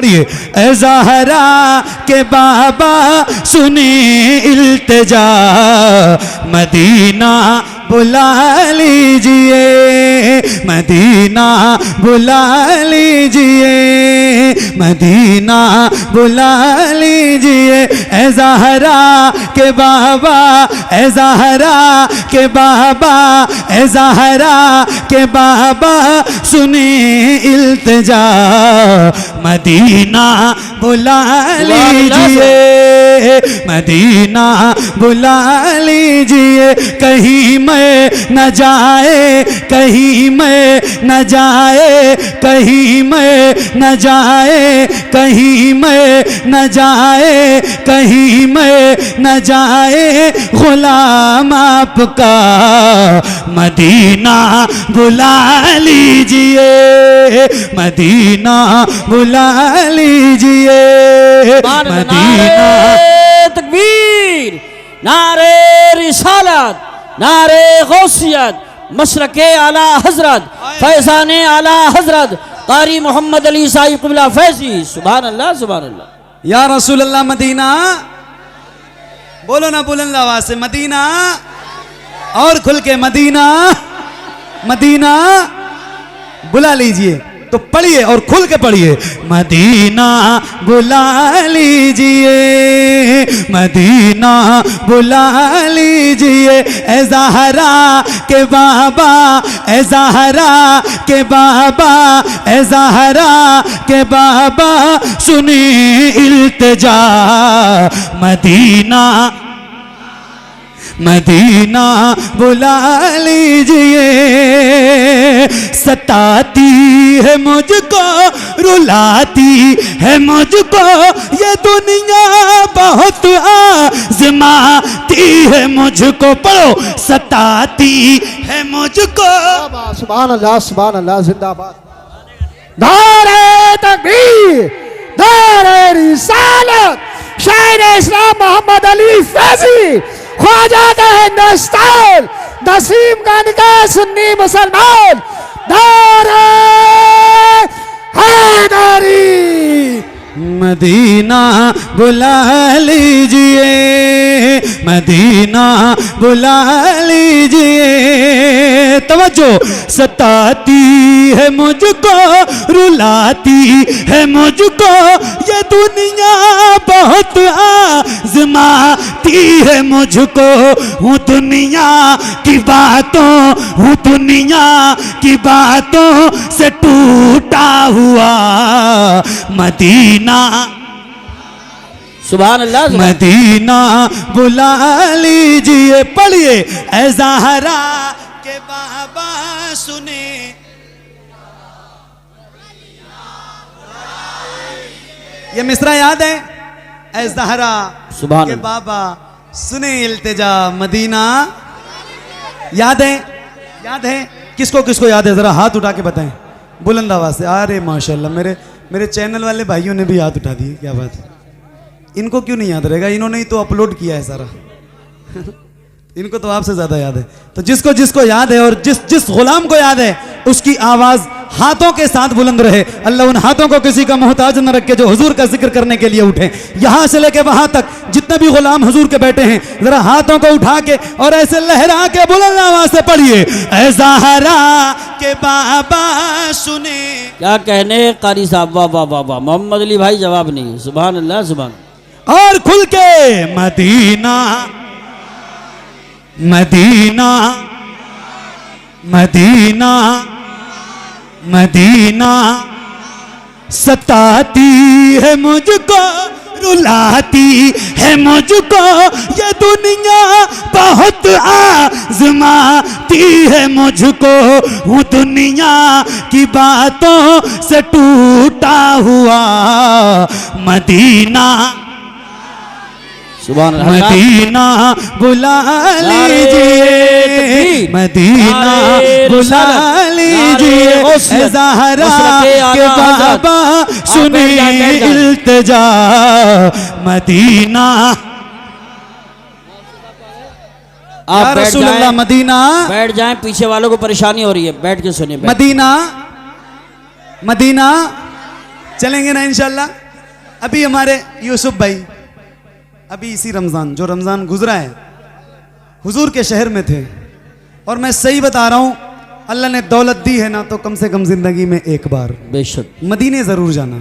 पढ़िए। ए ज़हरा के बाबा सुने इल्तिजा, मदीना बुला लीजिए, मदीना बुला लीजिए, मदीना बुला लीजिए। ए ज़हरा के बाबा, ए ज़हरा के बाबा, ए ज़हरा के बाबा सुने इल्तिजा, मदीना बुला लीजिए, मदीना बुला लीजिए। कहीं मैं न जाए, कहीं मैं न जाए, कहीं मैं न जाए, कहीं मैं न जाए, कहीं मैं न जाए गुलाम आपका, मदीना बुला लीजिए, मदीना बुला लीजिए, मदीना। तकबीर, नारे रिसालत, नारे गौसियत, मशरके आला हजरत, फैजाने आला हजरत कारी मोहम्मद अली साहिब क़िबला फैजी। सुभान अल्लाह, सुभान अल्लाह। या रसूल अल्लाह मदीना, बोलो ना बुलंद आवाज से, मदीना। और खुल के, मदीना, मदीना बुला लीजिए। तो पढ़िए और खुल के पढ़िए, मदीना बुला लीजिए, मदीना बुला लीजिए। ए ज़हरा के बाबा, ए ज़हरा के बाबा, ए ज़हरा के बाबा सुनी इल्तिजा, मदीना, मदीना बुला लीजिए। सताती है मुझको, रुलाती है मुझको ये दुनिया, बहुत आज़माती है मुझको। पढ़ो, सताती है मुझको। सुभान अल्लाह, सुभान अल्लाह, जिंदाबाद। नारे तकबीर, नारे रिसालत, शायर इस्लाम मोहम्मद अली फैजी, ख्वाजा का हिंदुस्तान, नसीम खान का सुन्नी मुसलमान, नारे हैदरी। मदीना बुला लीजिए, मदीना बुला लीजिए। तवज्जो, सताती है मुझको, रुलाती है मुझको ये दुनिया, बहुत आज़माती है मुझको। हूँ दुनिया की बातों, हूँ दुनिया की बातों से टूटा हुआ, मदीना, सुभान अल्लाह, मदीना बुला लीजिए। पढ़िए, ए ज़हरा के बाबा सुने, ये मिसरा याद है? ए ज़हरा के बाबा सुने इल्तिजा, मदीना। याद है? याद है? किसको किसको याद है? जरा हाथ उठा के बताएं बुलंद आवाज से। अरे माशाल्लाह, मेरे चैनल वाले भाइयों ने भी हाथ उठा दिए, क्या बात है। इनको क्यों नहीं याद रहेगा, इन्होंने ही तो अपलोड किया है सारा। इनको तो आपसे ज्यादा याद है। तो जिसको जिसको याद है और जिस गुलाम को याद है, उसकी आवाज हाथों के साथ बुलंद रहे। अल्लाह उन हाथों को किसी का मोहताज न रखे जो हुजूर का जिक्र करने के लिए उठे। यहां से लेके वहां तक जितने भी गुलाम हुजूर के बैठे हैं, जरा हाथों को उठा के और ऐसे लहरा के बुलंद आवाज से पढ़िए, ए ज़हरा के बाबा सुने। क्या कहने कारी साहब, वाह वाह वाह वाह। मोहम्मद अली भाई जवाब नहीं। सुभान अल्लाह, सुभान। और खुल के, मदीना, मदीना, मदीना, मदीना। सताती है मुझको, रुलाती है मुझको ये दुनिया, बहुत आज़माती है मुझको। हूँ दुनिया की बातों से टूटा हुआ, मदीना, मदीना बुला लीजिए, मदीना बुला लीजिए। ए ज़हरा के बाबा सुने इल्तिजा, मदीना। आप रसूलुल्लाह, मदीना। बैठ जाएं, पीछे वालों को परेशानी हो रही है, बैठ के सुनिए। मदीना, मदीना। चलेंगे ना इंशाल्लाह। अभी हमारे यूसुफ भाई अभी इसी रमज़ान, जो रमज़ान गुजरा है, हुजूर के शहर में थे। और मैं सही बता रहा हूँ, अल्लाह ने दौलत दी है ना, तो कम से कम ज़िंदगी में एक बार बेशक मदीने ज़रूर जाना।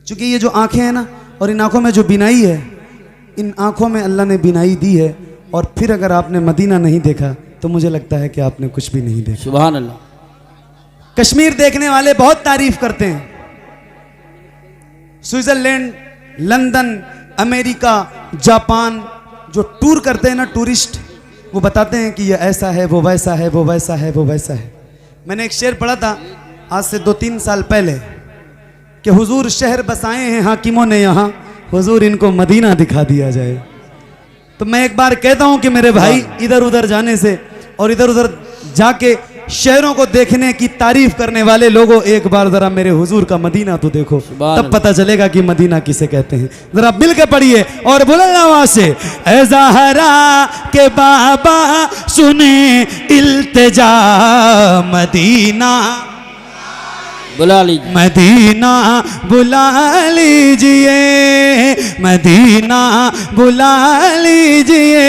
क्योंकि ये जो आंखें हैं ना, और इन आंखों में जो बिनाई है, इन आंखों में अल्लाह ने बिनाई दी है। और फिर अगर आपने मदीना नहीं देखा तो मुझे लगता है कि आपने कुछ भी नहीं देखा। सुभान अल्लाह। कश्मीर देखने वाले बहुत तारीफ करते हैं। स्विट्जरलैंड, लंदन, अमेरिका, जापान जो टूर करते हैं ना टूरिस्ट, वो बताते हैं कि ये ऐसा है, वो वैसा है, वो वैसा है, वो वैसा है। मैंने एक शेर पढ़ा था आज से 2-3 साल पहले कि हुजूर शहर बसाए हैं हाकिमों ने यहाँ, हुजूर इनको मदीना दिखा दिया जाए। तो मैं एक बार कहता हूँ कि मेरे भाई, इधर उधर जाने से और इधर उधर जाके शहरों को देखने की तारीफ करने वाले लोगों, एक बार जरा मेरे हुजूर का मदीना तो देखो, तब पता चलेगा कि मदीना किसे कहते हैं। जरा मिल के पढ़िए और बुलंद आवाज से, ऐ ज़हरा के बाबा सुने इल्तिजा मदीना बुला लीजिए, मदीना बुला लीजिए, मदीना बुला लीजिए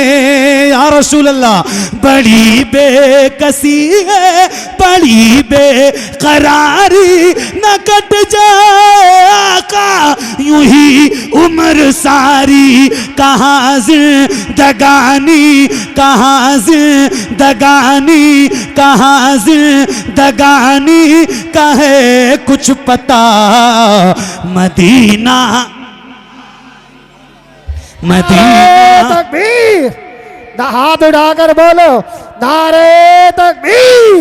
या रसूल अल्लाह। बड़ी बेकसी है, बड़ी बेकरारी, न कट जाए आका यूं ही उम्र सारी। कहाँ जिंदगानी, कहाँ जिंदगानी, कहाँ जिंदगानी, कहे कुछ पता मदीना, मदीना। तकबीर, हाथ उठाकर बोलो नारे तकबीर,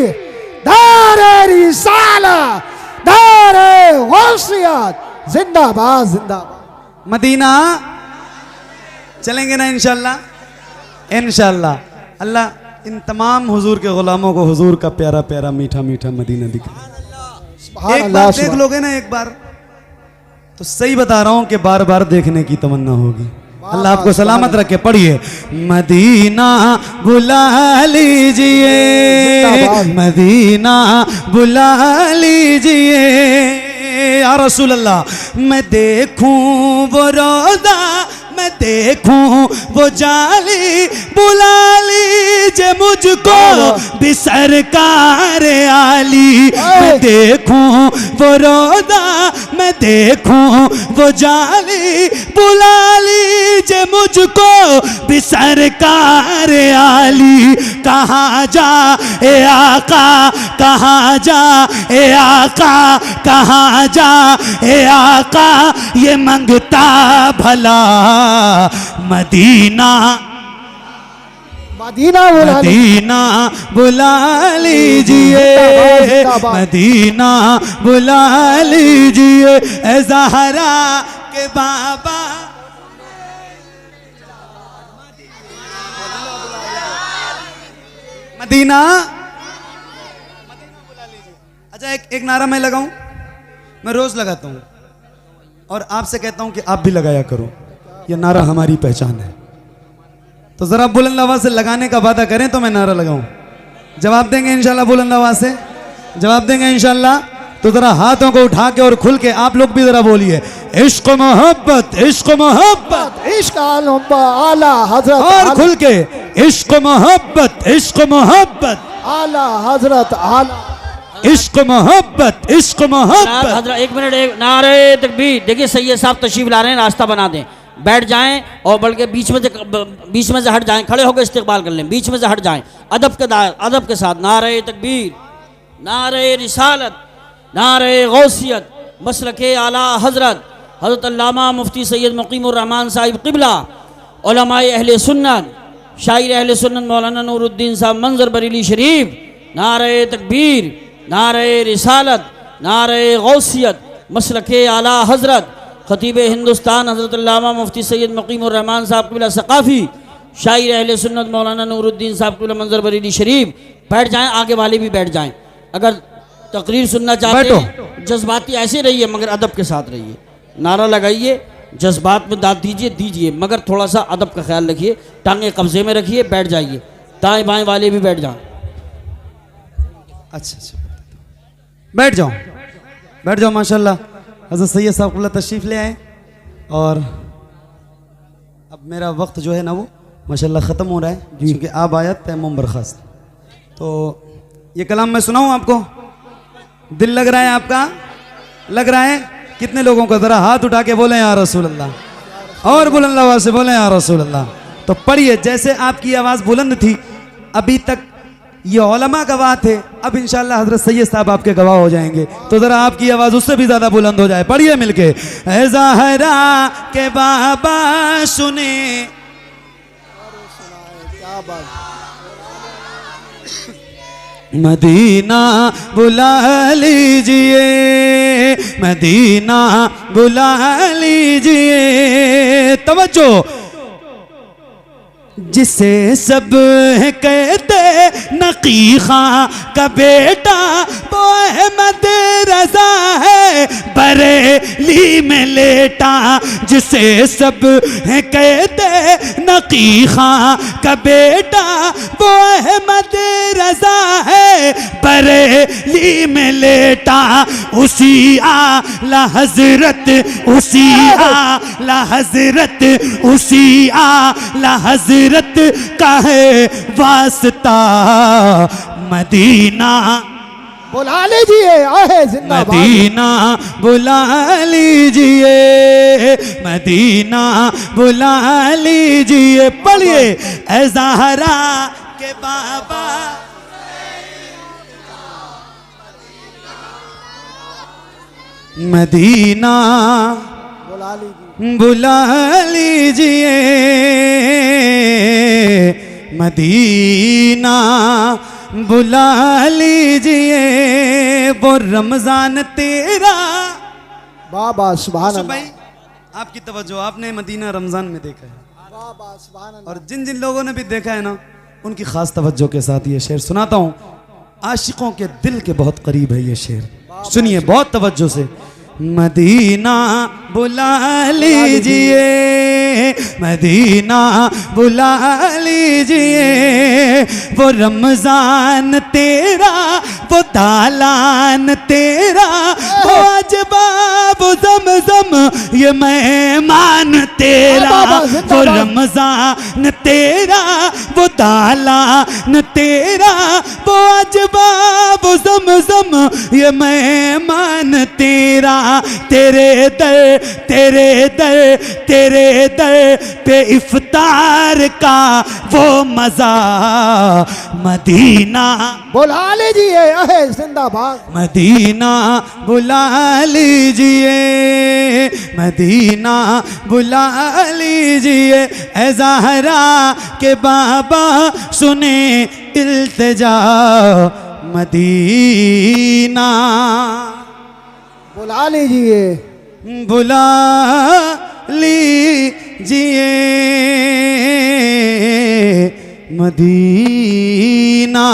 नारे रिसालत, नारे गौसियत, जिंदाबाद जिंदाबाद। मदीना चलेंगे ना इंशाल्लाह, इंशाल्लाह। अल्लाह इन तमाम हुजूर के गुलामों को हुजूर का प्यारा प्यारा मीठा मीठा मदीना दिखाए। एक बार देख लोगे ना, एक बार तो सही बता रहा हूं कि बार बार देखने की तमन्ना होगी। अल्लाह आपको सलामत रखे। पढ़िए, मदीना बुला लीजिए, मदीना बुला लीजिए या रसूल अल्लाह। मैं देखूं वो रोदा, मैं देखूं वो जाली, बुला लीजिए मुझको भी सरकार आली। मैं देखूं वो रोदा, मैं देखूं वो जाली, बुला लीजिए मुझको भी सरकार आली। कहाँ जा ए आका, कहाँ जा ए आका, कहाँ जा ए आका, ये मंगता भला मदीना, मदीना बुला मदीना बुला लीजिए, मदीना बुला लीजिए। ऐ ज़हरा के बाबा, मदीना बुला लीजिए। अच्छा, एक नारा मैं लगाऊं, मैं रोज लगाता हूं और आपसे कहता हूं कि आप भी लगाया करो। यह नारा हमारी पहचान है। तो जरा बुलंद आवाज से लगाने का वादा करें तो मैं नारा लगाऊं। जवाब देंगे इंशाल्लाह? बुलंद आवाज से जवाब देंगे इंशाल्लाह? तो जरा हाथों को उठा के और खुल के आप लोग भी जरा बोलिए, इश्क मोहब्बत, इश्क मोहब्बत, इश्क आला हजरत, और खुल के, इश्क मोहब्बत, इश्क मोहब्बत, आला हजरत, आला इश्क मोहब्बत, इश्क मोहब्बत। हजरत एक मिनट, एक नारे तकबीर। देखिए सैयद साहब तशरीफ ला रहे हैं, रास्ता बना दें, बैठ जाएं और बल्कि बीच में से हट जाएं, खड़े होकर इस्तेकबाल कर लें, बीच में से हट जाएं, अदब के साथ। नारे तकबीर, नारे रिसालत, नारे गौसियत, मसलके आला हजरत हजरत अल्लामा मुफ्ती सैयद मुकीमुर रहमान साहिब क़िबला, उलमाए अहले सुन्नत, शायर अहले सुन्नत मौलाना नूरुद्दीन साहब मंजर बरेली शरीफ। नारे तकबीर, नारे रिसालत, नारे गौसियत, मसलके आला हजरत खतीब हिंदुस्तान हजरत अल्लामा मुफ्ती सैयद मुकीमुर रहमान साहब क़िबला सक़ाफ़ी, शायर अहले सुन्नत मौलाना नूरुद्दीन साहब क़िबला मंजर बरेली शरीफ। बैठ जाएं, आगे वाले भी बैठ जाएं। अगर तकरीर सुनना चाहते हैं, जज्बाती ऐसे रहिए मगर अदब के साथ रहिए। नारा लगाइए, जज्बात में दाद दीजिए मगर थोड़ा सा अदब का ख्याल रखिए, टांगे कब्जे में रखिए, बैठ जाइए। दाएं बाएं वाले भी बैठ जाएं। अच्छा, बैठ जाओ, बैठ जाओ माशाल्लाह। हज़रत सैयद साहब क़िबला तशरीफ़ ले आए और अब मेरा वक्त जो है ना वो माशाल्लाह ख़त्म हो रहा है क्योंकि आप आयत तैमुम बर्खास्त। तो ये कलाम मैं सुनाऊँ आपको? दिल लग रहा है आपका? लग रहा है? कितने लोगों को ज़रा हाथ उठा के बोले या रसूल अल्लाह और बुलंद आवाज़ से बोले या रसूल अल्लाह। तो पढ़िए, जैसे आपकी आवाज़ बुलंद थी अभी तक ये उलमा गवाह थे, अब इंशाअल्लाह हज़रत सैयद साहब आपके गवाह हो जाएंगे, तो ज़रा आपकी आवाज़ उससे भी ज़्यादा बुलंद हो जाए। पढ़िए मिलके। ऐ ज़हरा के बाबा सुने, क्या बात। मदीना बुला लीजिए, मदीना बुला लीजिए। तवज्जो। जिसे सब कहते नकी खां का बेटा वो अहमद रजा है बरेली में लेटा। जिसे सब कहते नकी खां का बेटा वो अहमद रजा है बरेली में लेटा। उसी आला हजरत, उसी आला हजरत, उसी आला हजरत का है वास्ता मदीना बुला लीजिए, आहे जिंदाबाद। मदीना बुला लीजिए, मदीना बुला लीजिए। पढ़िए। ऐ ज़हरा के बाबा मदीना बुला लीजिए, बुला लीजिए, मदीना बुला लीजिए। वो रमजान तेरा। बाबा सुभान यूसुफ अल्लाह, भाई आपकी तवज्जो, आपने मदीना रमजान में देखा है बाबा सुभान अल्लाह। और जिन जिन लोगों ने भी देखा है ना उनकी खास तवज्जो के साथ ये शेर सुनाता हूँ। आशिकों के दिल के बहुत करीब है ये शेर, सुनिए बहुत तवज्जो से। मदीना बुला लीजिए, मदीना बुला लीजिए। वो रमजान तेरा, वो दालान तेरा, वो अजबाब ज़मज़म ये मेहमान तेरा। वो रमजान तेरा, वो दालान तेरा, वो अजबाब ज़मज़म ये मेहमान तेरा। तेरे दर, तेरे दर, तेरे दर पे इफ्तार का वो मजा मदीना बुला लीजिए, आहे जिंदाबाद। मदीना बुला लीजिए, मदीना बुला लीजिए। ऐ ज़हरा के बाबा सुने इल्तिजा मदीना बुला लीजिए, बुला लीजिए, मदीना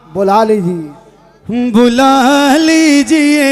बुला लीजिए, बुला लीजिए।